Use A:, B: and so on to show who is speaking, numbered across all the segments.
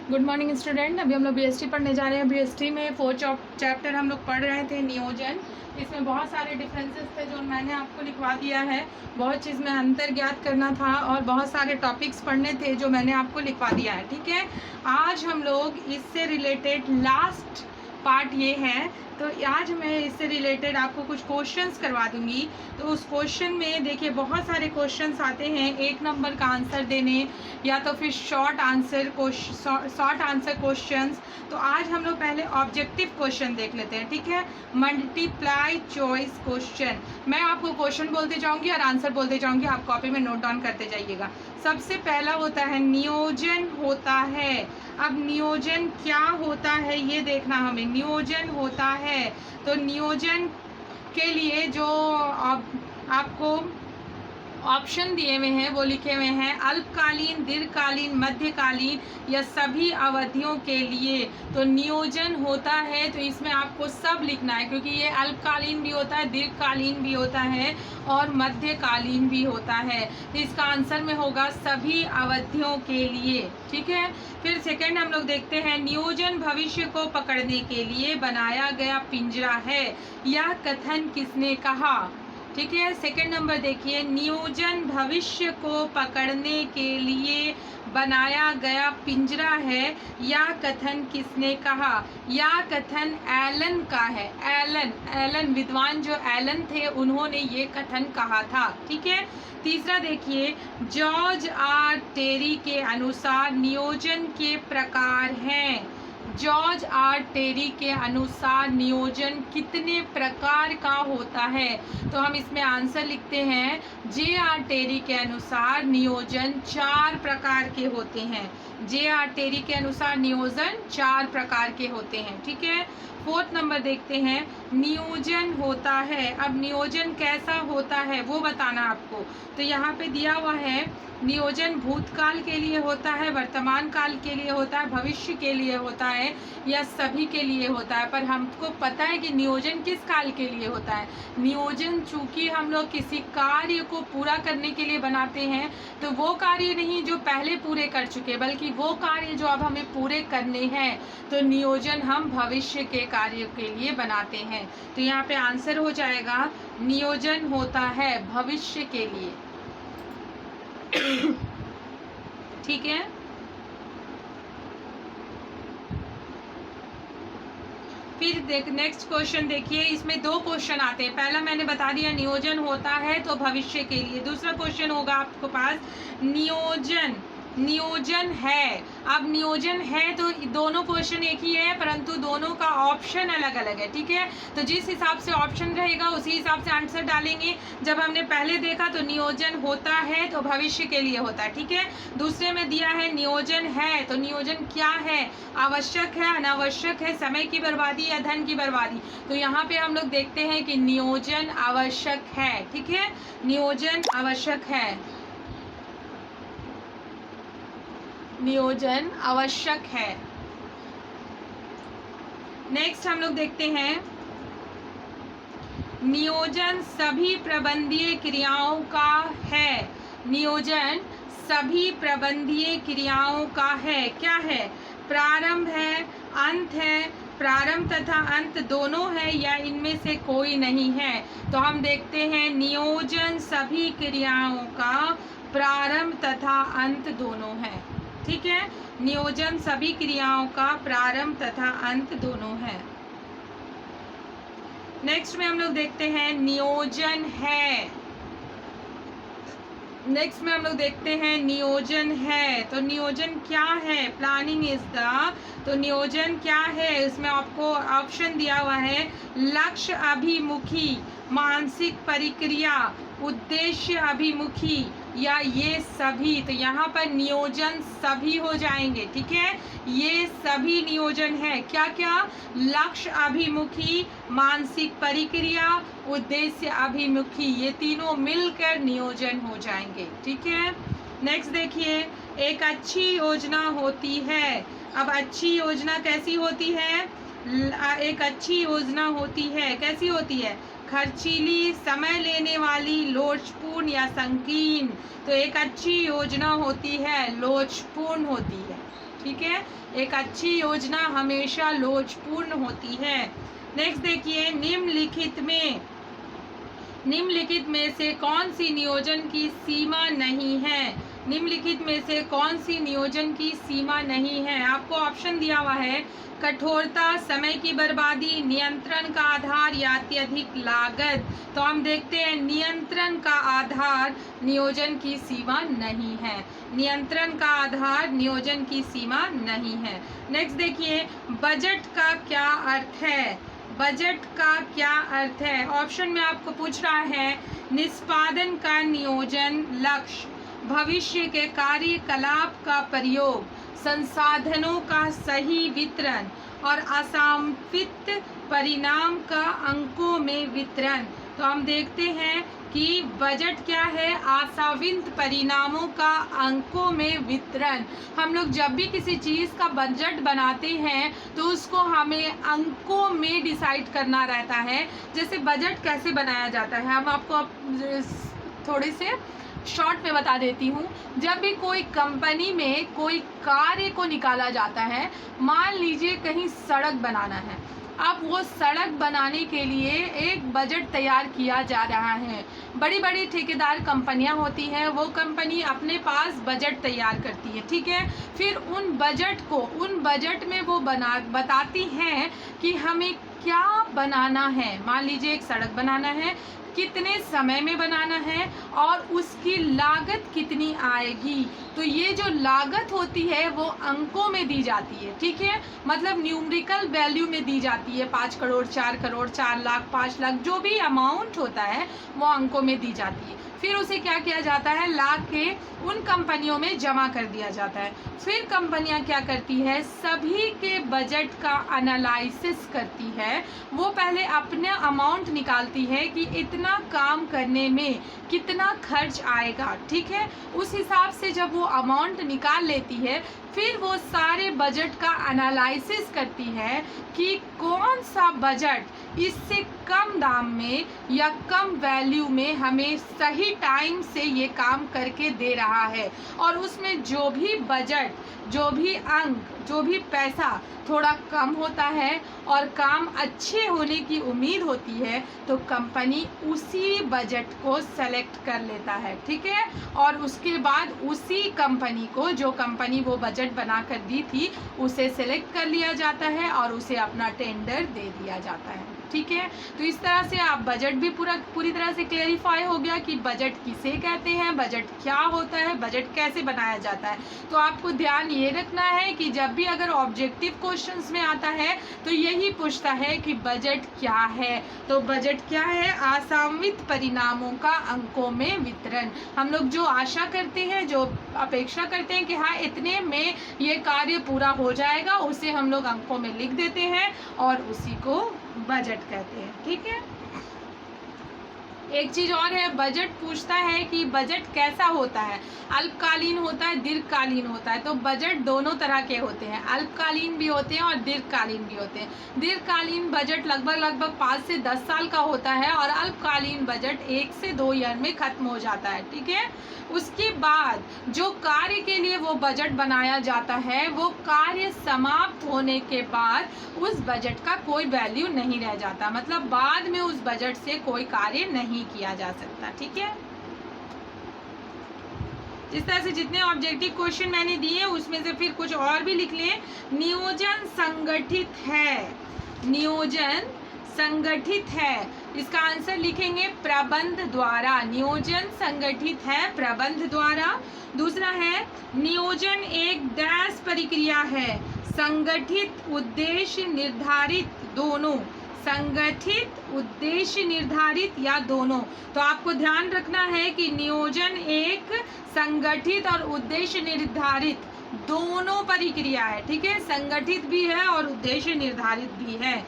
A: Good morning student. अभी हम लोग बीएसटी पढ़ने जा रहे हैं। बीएसटी में 4 चैप्टर हम लोग पढ़ रहे थे नियोजन। इसमें बहुत सारे डिफरेंसेस थे जो मैंने आपको लिखवा दिया है। बहुत चीज़ में अंतर ज्ञात करना था और बहुत सारे टॉपिक्स पढ़ने थे जो मैंने आपको लिखवा दिया है। ठीक है, आज हम लोग इससे रिलेटेड लास्ट पार्ट ये है, तो आज मैं इससे रिलेटेड आपको कुछ क्वेश्चंस करवा दूंगी। तो उस क्वेश्चन में देखिए बहुत सारे क्वेश्चंस आते हैं 1 नंबर का आंसर देने, या तो फिर शॉर्ट आंसर क्वेश्चंस। तो आज हम लोग पहले ऑब्जेक्टिव क्वेश्चन देख लेते हैं। ठीक है, मल्टीप्लाई चॉइस क्वेश्चन। मैं आपको क्वेश्चन बोलते जाऊंगी और आंसर बोलते जाऊंगी, आप कॉपी में नोट डाउन करते जाइएगा। सबसे पहला होता है नियोजन होता है। अब नियोजन क्या होता है ये देखना हमें। नियोजन होता है तो नियोजन के लिए जो आपको ऑप्शन दिए हुए हैं वो लिखे हुए हैं अल्पकालीन, दीर्घकालीन, मध्यकालीन या सभी अवधियों के लिए। तो नियोजन होता है तो इसमें आपको सब लिखना है, क्योंकि ये अल्पकालीन भी होता है, दीर्घकालीन भी होता है और मध्यकालीन भी होता है। तो इसका आंसर में होगा सभी अवधियों के लिए। ठीक है, फिर सेकंड हम लोग देखते हैं नियोजन भविष्य को पकड़ने के लिए बनाया गया पिंजरा है, यह कथन किसने कहा। ठीक है, सेकंड नंबर देखिए, नियोजन भविष्य को पकड़ने के लिए बनाया गया पिंजरा है, यह कथन किसने कहा। यह कथन एलन का है। एलन विद्वान जो एलन थे उन्होंने ये कथन कहा था। ठीक है, तीसरा देखिए, जॉर्ज आर टेरी के अनुसार नियोजन के प्रकार हैं। जॉर्ज आर टेरी के अनुसार नियोजन कितने प्रकार का होता है। तो हम इसमें आंसर लिखते हैं जे आर टेरी के अनुसार नियोजन 4 प्रकार के होते हैं। जे आर टेरी के अनुसार नियोजन 4 प्रकार के होते हैं। ठीक है, फोर्थ नंबर देखते हैं, नियोजन होता है। अब नियोजन कैसा होता है वो बताना आपको। तो यहाँ पे दिया हुआ है नियोजन भूतकाल के लिए होता है, वर्तमान काल के लिए होता है, भविष्य के लिए होता है या सभी के लिए होता है। पर हमको पता है कि नियोजन किस काल के लिए होता है। नियोजन चूंकि हम लोग किसी कार्य को पूरा करने के लिए बनाते हैं, तो वो कार्य नहीं जो पहले पूरे कर चुके, बल्कि वो कार्य जो अब हमें पूरे करने हैं। तो नियोजन हम भविष्य के कार्य के लिए बनाते हैं। तो यहाँ पे आंसर हो जाएगा नियोजन होता है भविष्य के लिए। ठीक है, फिर नेक्स्ट क्वेश्चन देखिए, इसमें 2 क्वेश्चन आते हैं। पहला मैंने बता दिया नियोजन होता है तो भविष्य के लिए। दूसरा क्वेश्चन होगा आपके पास नियोजन है। अब नियोजन है तो दोनों क्वेश्चन एक ही है, परंतु दोनों का ऑप्शन अलग अलग है। ठीक है, तो जिस हिसाब से ऑप्शन रहेगा उसी हिसाब से आंसर डालेंगे। जब हमने पहले देखा तो नियोजन होता है तो भविष्य के लिए होता है। ठीक है, दूसरे में दिया है नियोजन है, तो नियोजन क्या है, आवश्यक है, अनावश्यक है, समय की बर्बादी या धन की बर्बादी। तो यहाँ पे हम लोग देखते हैं कि नियोजन आवश्यक है। ठीक है, नियोजन आवश्यक है, नियोजन आवश्यक है। नेक्स्ट हम लोग देखते हैं नियोजन सभी प्रबंधीय क्रियाओं का है। नियोजन सभी प्रबंधीय क्रियाओं का है। क्या है, प्रारंभ है, अंत है, प्रारंभ तथा अंत दोनों है या इनमें से कोई नहीं है। तो हम देखते हैं नियोजन सभी क्रियाओं का प्रारंभ तथा अंत दोनों है। ठीक है, नियोजन सभी क्रियाओं का प्रारंभ तथा अंत दोनों है। नेक्स्ट में हम लोग देखते हैं नियोजन है। नेक्स्ट में हम लोग देखते हैं नियोजन है। तो नियोजन क्या है, प्लानिंग इज द। तो नियोजन क्या है, इसमें आपको ऑप्शन दिया हुआ है लक्ष्य अभिमुखी, मानसिक प्रक्रिया, उद्देश्य अभिमुखी या ये सभी। तो यहाँ पर नियोजन सभी हो जाएंगे। ठीक है, ये सभी नियोजन है। क्या क्या, लक्ष्य अभिमुखी, मानसिक प्रक्रिया, उद्देश्य अभिमुखी, ये तीनों मिलकर नियोजन हो जाएंगे। ठीक है, नेक्स्ट देखिए, एक अच्छी योजना होती है। अब अच्छी योजना कैसी होती है, एक अच्छी योजना होती है, कैसी होती है, खर्चीली, समय लेने वाली, लोचपूर्ण या संकीर्ण। तो एक अच्छी योजना होती है लोचपूर्ण होती है। ठीक है। एक अच्छी योजना हमेशा लोचपूर्ण होती है। नेक्स्ट देखिए, निम्नलिखित में से कौन सी नियोजन की सीमा नहीं है? निम्नलिखित में से कौन सी नियोजन की सीमा नहीं है? आपको ऑप्शन दिया हुआ है, कठोरता, समय की बर्बादी, नियंत्रण का आधार या अत्यधिक लागत। तो हम देखते हैं नियंत्रण का आधार नियोजन की सीमा नहीं है। नियंत्रण का आधार नियोजन की सीमा नहीं है। नेक्स्ट देखिए, बजट का क्या अर्थ है? बजट का क्या अर्थ है? ऑप्शन में आपको पूछ रहा है, निष्पादन का नियोजन, लक्ष्य, भविष्य के कार्यकलाप का प्रयोग, संसाधनों का सही वितरण और आशान्वित परिणाम का अंकों में वितरण। तो हम देखते हैं कि बजट क्या है? आशान्वित परिणामों का अंकों में वितरण। हम लोग जब भी किसी चीज़ का बजट बनाते हैं तो उसको हमें अंकों में डिसाइड करना रहता है। जैसे बजट कैसे बनाया जाता है, हम आपको थोड़े से शॉर्ट में बता देती हूँ। जब भी कोई कंपनी में कोई कार्य को निकाला जाता है, मान लीजिए कहीं सड़क बनाना है, अब वो सड़क बनाने के लिए एक बजट तैयार किया जा रहा है। बड़ी बड़ी ठेकेदार कंपनियां होती हैं, वो कंपनी अपने पास बजट तैयार करती है, ठीक है। फिर उन बजट में वो बताती हैं कि हमें क्या बनाना है। मान लीजिए एक सड़क बनाना है, कितने समय में बनाना है और उसकी लागत कितनी आएगी। तो ये जो लागत होती है वो अंकों में दी जाती है, ठीक है। मतलब न्यूमेरिकल वैल्यू में दी जाती है। 5 करोड़, 4 करोड़, 4 लाख, 5 लाख, जो भी अमाउंट होता है वो अंकों में दी जाती है। फिर उसे क्या किया जाता है, ला के उन कंपनियों में जमा कर दिया जाता है। फिर कंपनियां क्या करती है, सभी के बजट का एनालिसिस करती है। वो पहले अपने अमाउंट निकालती है कि इतना काम करने में कितना खर्च आएगा, ठीक है। उस हिसाब से जब वो अमाउंट निकाल लेती है, फिर वो सारे बजट का एनालिसिस करती है कि कौन सा बजट इससे कम दाम में या कम वैल्यू में हमें सही टाइम से ये काम करके दे रहा है। और उसमें जो भी बजट, जो भी अंक, जो भी पैसा थोड़ा कम होता है और काम अच्छे होने की उम्मीद होती है, तो कंपनी उसी बजट को सेलेक्ट कर लेता है, ठीक है। और उसके बाद उसी कंपनी को, जो कंपनी वो बजट बना कर दी थी, उसे सेलेक्ट कर लिया जाता है और उसे अपना टेंडर दे दिया जाता है, ठीक है। तो इस तरह से आप बजट भी पूरी तरह से क्लेरिफाई हो गया कि बजट किसे कहते हैं, बजट क्या होता है, बजट कैसे बनाया जाता है। तो आपको ध्यान ये रखना है कि जब भी अगर ऑब्जेक्टिव क्वेश्चंस में आता है तो यही पूछता है कि बजट क्या है। तो बजट क्या है, आशान्वित परिणामों का अंकों में वितरण। हम लोग जो आशा करते हैं, जो अपेक्षा करते हैं कि हाँ इतने में ये कार्य पूरा हो जाएगा, उसे हम लोग अंकों में लिख देते हैं और उसी को बजट कहते हैं, ठीक है। एक चीज और है, बजट पूछता है कि बजट कैसा होता है, अल्पकालीन होता है, दीर्घकालीन होता है। तो बजट दोनों तरह के होते हैं, अल्पकालीन भी होते हैं और दीर्घकालीन भी होते हैं। दीर्घकालीन बजट लगभग 5 से 10 साल का होता है और अल्पकालीन बजट 1 से 2 ईयर में खत्म हो जाता है, ठीक है। उसके बाद जो कार्य के लिए वो बजट बनाया जाता है, वो कार्य समाप्त होने के बाद उस बजट का कोई वैल्यू नहीं रह जाता। मतलब बाद में उस बजट से कोई कार्य नहीं किया जा सकता, ठीक है। इस तरह से जितने ऑब्जेक्टिव क्वेश्चन मैंने दिए उसमें से फिर कुछ और भी लिख लें। नियोजन संगठित है, नियोजन संगठित है, इसका आंसर लिखेंगे प्रबंध द्वारा। नियोजन संगठित है प्रबंध द्वारा। दूसरा है, नियोजन एक डैश प्रक्रिया है, संगठित उद्देश्य निर्धारित दोनों, संगठित उद्देश्य निर्धारित या दोनों। तो आपको ध्यान रखना है कि नियोजन एक संगठित और उद्देश्य निर्धारित दोनों प्रक्रिया है, ठीक है। संगठित भी है और उद्देश्य निर्धारित भी है।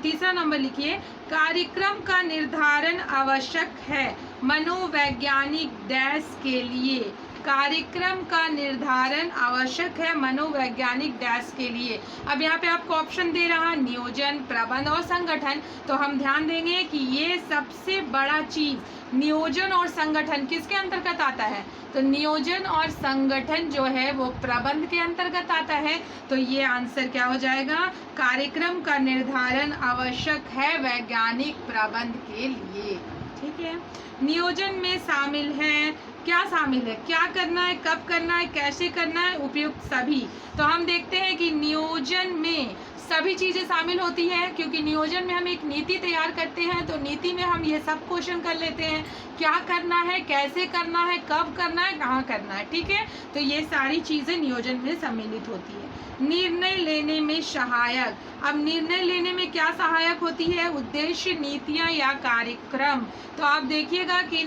A: तीसरा नंबर लिखिए, कार्यक्रम का निर्धारण आवश्यक है मनोवैज्ञानिक डैश के लिए। कार्यक्रम का निर्धारण आवश्यक है मनोवैज्ञानिक डैश के लिए। अब यहाँ पे आपको ऑप्शन दे रहा नियोजन, प्रबंध और संगठन। तो हम ध्यान देंगे कि ये सबसे बड़ा चीज नियोजन और संगठन किसके अंतर्गत आता है? तो नियोजन और संगठन जो है वो प्रबंध के अंतर्गत आता है। तो ये आंसर क्या हो जाएगा? कार्यक्रम का निर्धारण आवश्यक है वैज्ञानिक प्रबंध के लिए। ठीक है, नियोजन में शामिल है, क्या शामिल है? क्या करना है, कब करना है, कैसे करना है, उपयुक्त सभी। तो हम देखते हैं कि नियोजन में सभी चीज़ें शामिल होती हैं, क्योंकि नियोजन में हम एक नीति तैयार करते हैं। तो नीति में हम ये सब क्वेश्चन कर लेते हैं, क्या करना है, कैसे करना है, कब करना है, कहाँ करना है। ठीक है, तो ये सारी चीज़ें नियोजन में सम्मिलित होती है। निर्णय लेने में सहायक। अब निर्णय लेने में क्या सहायक होती है? उद्देश्य, नीतियाँ या कार्यक्रम। तो आप देखिएगा कि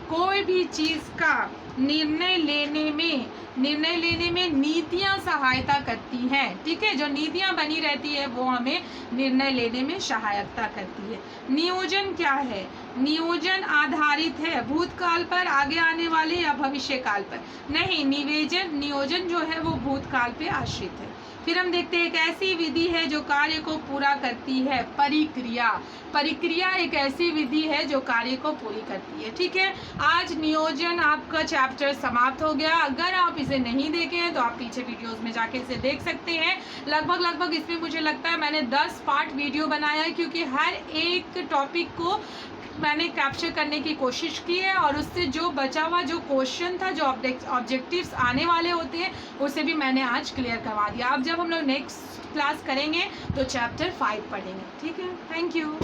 A: कोई भी चीज़ का निर्णय लेने में नीतियाँ सहायता करती हैं। ठीक है, जो नीतियाँ बनी रहती है वो हमें निर्णय लेने में सहायता करती है। नियोजन क्या है? नियोजन आधारित है भूतकाल पर, आगे आने वाले या भविष्य काल पर? नहीं, नियोजन जो है वो भूतकाल पे आश्रित है। फिर हम देखते हैं एक ऐसी विधि है जो कार्य को पूरा करती है, परिक्रिया। परिक्रिया एक ऐसी विधि है जो कार्य को पूरी करती है। ठीक है, आज नियोजन आपका चैप्टर समाप्त हो गया। अगर आप इसे नहीं देखे हैं तो आप पीछे वीडियोस में जाके इसे देख सकते हैं। लगभग इसमें मुझे लगता है मैंने 10 पार्ट वीडियो बनाया है, क्योंकि हर एक टॉपिक को मैंने कैप्चर करने की कोशिश की है, और उससे जो बचा हुआ जो क्वेश्चन था, जो ऑब्जेक्टिव्स आने वाले होते हैं, उसे भी मैंने आज क्लियर करवा दिया। अब जब हम लोग नेक्स्ट क्लास करेंगे तो चैप्टर 5 पढ़ेंगे। ठीक है, थैंक यू।